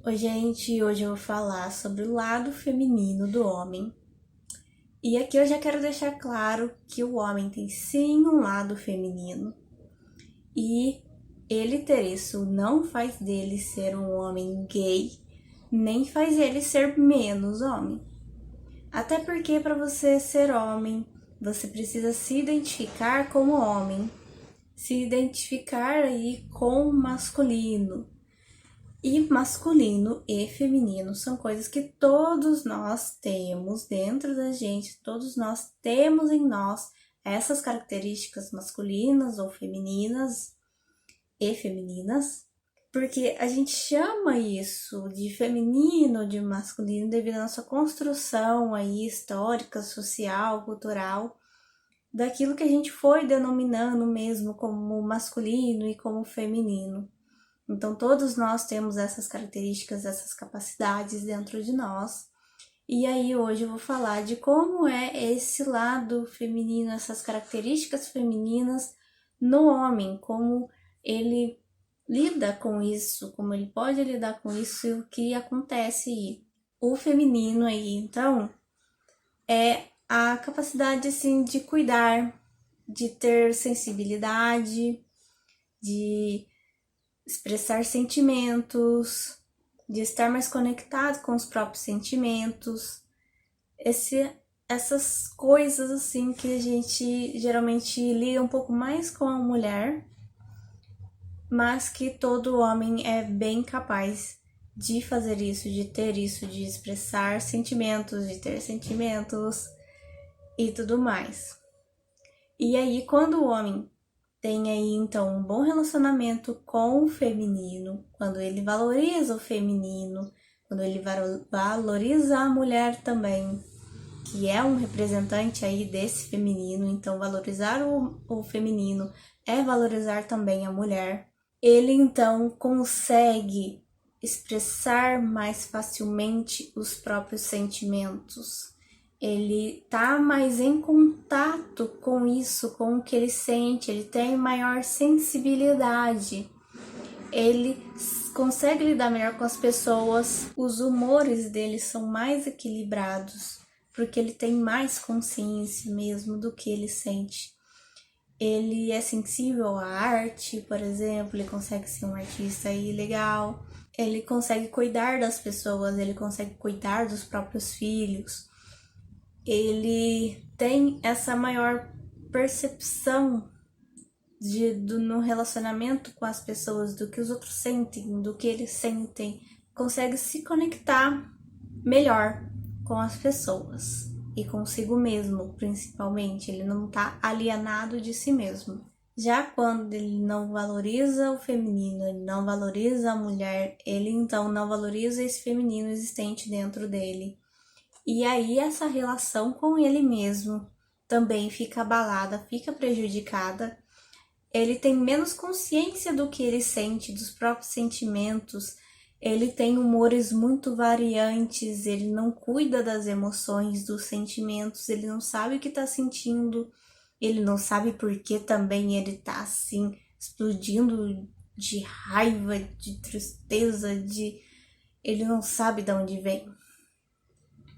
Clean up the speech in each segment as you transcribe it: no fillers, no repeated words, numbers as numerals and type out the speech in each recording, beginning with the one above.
Oi, gente, hoje eu vou falar sobre o lado feminino do homem. E aqui eu já quero deixar claro que o homem tem sim um lado feminino. E ele ter isso não faz dele ser um homem gay, nem faz ele ser menos homem. Até porque para você ser homem, você precisa se identificar como homem, se identificar aí com o masculino. E masculino e feminino são coisas que todos nós temos dentro da gente, todos nós temos em nós essas características masculinas ou femininas e femininas, porque a gente chama isso de feminino, de masculino devido à nossa construção aí histórica, social, cultural, daquilo que a gente foi denominando mesmo como masculino e como feminino. Então, todos nós temos essas características, essas capacidades dentro de nós. E aí, hoje eu vou falar de como é esse lado feminino, essas características femininas no homem, como ele lida com isso, como ele pode lidar com isso e o que acontece. O feminino aí, então, é a capacidade, assim, de cuidar, de ter sensibilidade, de expressar sentimentos, de estar mais conectado com os próprios sentimentos, essas coisas assim que a gente geralmente liga um pouco mais com a mulher, mas que todo homem é bem capaz de fazer isso, de ter isso, de expressar sentimentos, de ter sentimentos e tudo mais. E aí, quando o homem tem aí então um bom relacionamento com o feminino, quando ele valoriza o feminino, quando ele valoriza a mulher também, que é um representante aí desse feminino, então valorizar o feminino é valorizar também a mulher. Ele então consegue expressar mais facilmente os próprios sentimentos. Ele tá mais em contato com isso, com o que ele sente, ele tem maior sensibilidade. Ele consegue lidar melhor com as pessoas, os humores dele são mais equilibrados, porque ele tem mais consciência mesmo do que ele sente. Ele é sensível à arte, por exemplo, ele consegue ser um artista aí legal, ele consegue cuidar das pessoas, ele consegue cuidar dos próprios filhos, ele tem essa maior percepção no relacionamento com as pessoas, do que os outros sentem, do que eles sentem, consegue se conectar melhor com as pessoas e consigo mesmo, principalmente. Ele não tá alienado de si mesmo. Já quando ele não valoriza o feminino, ele não valoriza a mulher, ele então não valoriza esse feminino existente dentro dele. E aí essa relação com ele mesmo também fica abalada, fica prejudicada. Ele tem menos consciência do que ele sente, dos próprios sentimentos. Ele tem humores muito variantes, ele não cuida das emoções, dos sentimentos, ele não sabe o que tá sentindo, ele não sabe por que também ele tá assim, explodindo de raiva, de tristeza, ele não sabe de onde vem.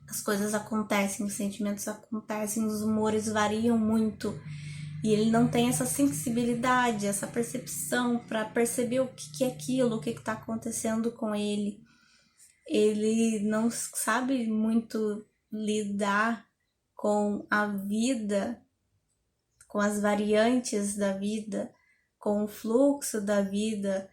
As coisas acontecem, os sentimentos acontecem, os humores variam muito. E ele não tem essa sensibilidade, essa percepção para perceber o que é aquilo, o que está acontecendo com ele. Ele não sabe muito lidar com a vida, com as variantes da vida, com o fluxo da vida,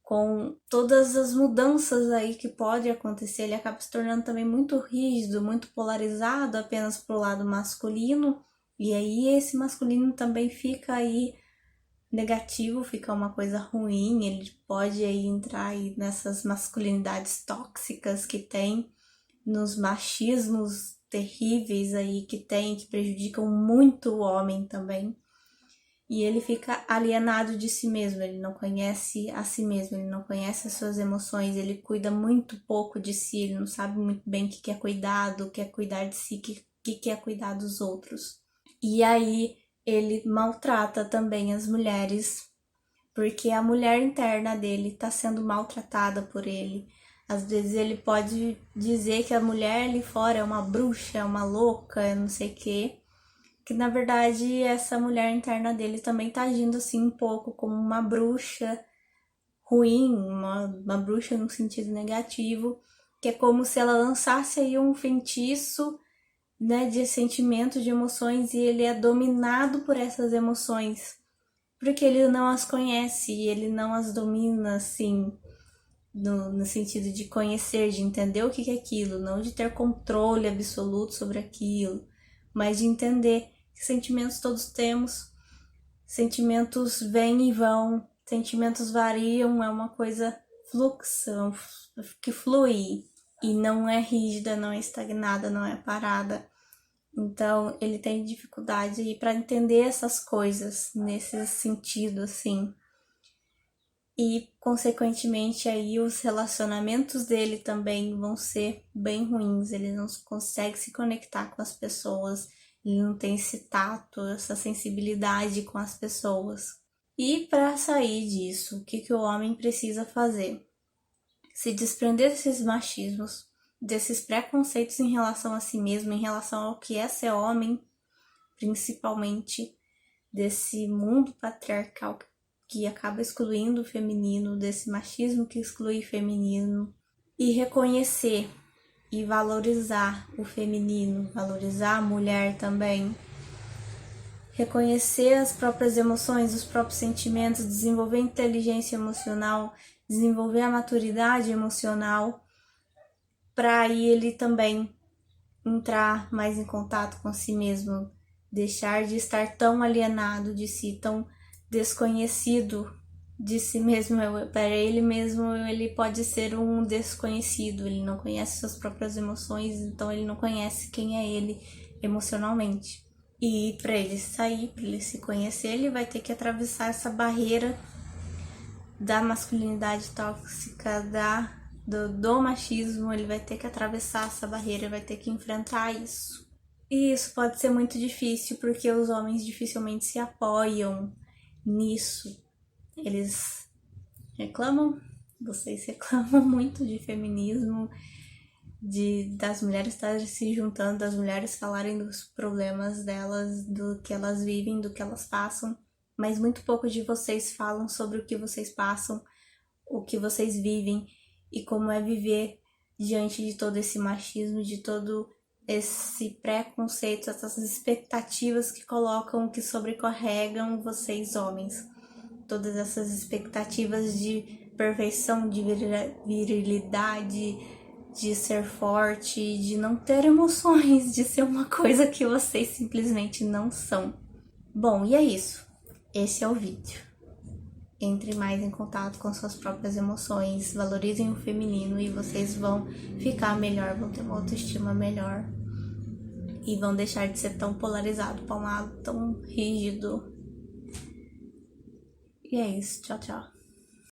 com todas as mudanças aí que pode acontecer. Ele acaba se tornando também muito rígido, muito polarizado apenas pro lado masculino. E aí esse masculino também fica aí negativo, fica uma coisa ruim, ele pode aí entrar aí nessas masculinidades tóxicas que tem, nos machismos terríveis aí que tem, que prejudicam muito o homem também. E ele fica alienado de si mesmo, ele não conhece a si mesmo, ele não conhece as suas emoções, ele cuida muito pouco de si, ele não sabe muito bem o que é cuidado, o que é cuidar de si, o que é cuidar dos outros. E aí ele maltrata também as mulheres, porque a mulher interna dele está sendo maltratada por ele. Às vezes ele pode dizer que a mulher ali fora é uma bruxa, é uma louca, é não sei o quê. Que na verdade essa mulher interna dele também tá agindo assim um pouco como uma bruxa ruim, uma bruxa no sentido negativo, que é como se ela lançasse aí um feitiço, né, de sentimentos, de emoções, e ele é dominado por essas emoções, porque ele não as conhece, ele não as domina, assim, no sentido de conhecer, de entender o que é aquilo, não de ter controle absoluto sobre aquilo, mas de entender que sentimentos todos temos, sentimentos vêm e vão, sentimentos variam, é uma coisa fluxa, que flui e não é rígida, não é estagnada, não é parada. Então ele tem dificuldade aí para entender essas coisas nesse sentido assim. E consequentemente aí os relacionamentos dele também vão ser bem ruins, ele não consegue se conectar com as pessoas, ele não tem esse tato, essa sensibilidade com as pessoas. E para sair disso, o que o homem precisa fazer? Se desprender desses machismos, desses preconceitos em relação a si mesmo, em relação ao que é ser homem, principalmente desse mundo patriarcal que acaba excluindo o feminino, desse machismo que exclui o feminino, e reconhecer e valorizar o feminino, valorizar a mulher também. Reconhecer as próprias emoções, os próprios sentimentos, desenvolver inteligência emocional, desenvolver a maturidade emocional, para aí ele também entrar mais em contato com si mesmo, deixar de estar tão alienado de si, tão desconhecido de si mesmo. Para ele mesmo, ele pode ser um desconhecido, ele não conhece suas próprias emoções, então ele não conhece quem é ele emocionalmente. E para ele sair, para ele se conhecer, ele vai ter que atravessar essa barreira da masculinidade tóxica, do machismo, ele vai ter que atravessar essa barreira, vai ter que enfrentar isso. E isso pode ser muito difícil, porque os homens dificilmente se apoiam nisso. Eles reclamam, vocês reclamam muito de feminismo, das mulheres estarem se juntando, das mulheres falarem dos problemas delas, do que elas vivem, do que elas passam, mas muito pouco de vocês falam sobre o que vocês passam, o que vocês vivem e como é viver diante de todo esse machismo, de todo esse preconceito, essas expectativas que colocam, que sobrecarregam vocês homens. Todas essas expectativas de perfeição, de virilidade, de ser forte, de não ter emoções, de ser uma coisa que vocês simplesmente não são. Bom, e é isso. Esse é o vídeo. Entre mais em contato com suas próprias emoções, valorizem o feminino e vocês vão ficar melhor, vão ter uma autoestima melhor e vão deixar de ser tão polarizado para um lado, tão rígido. E é isso, tchau, tchau.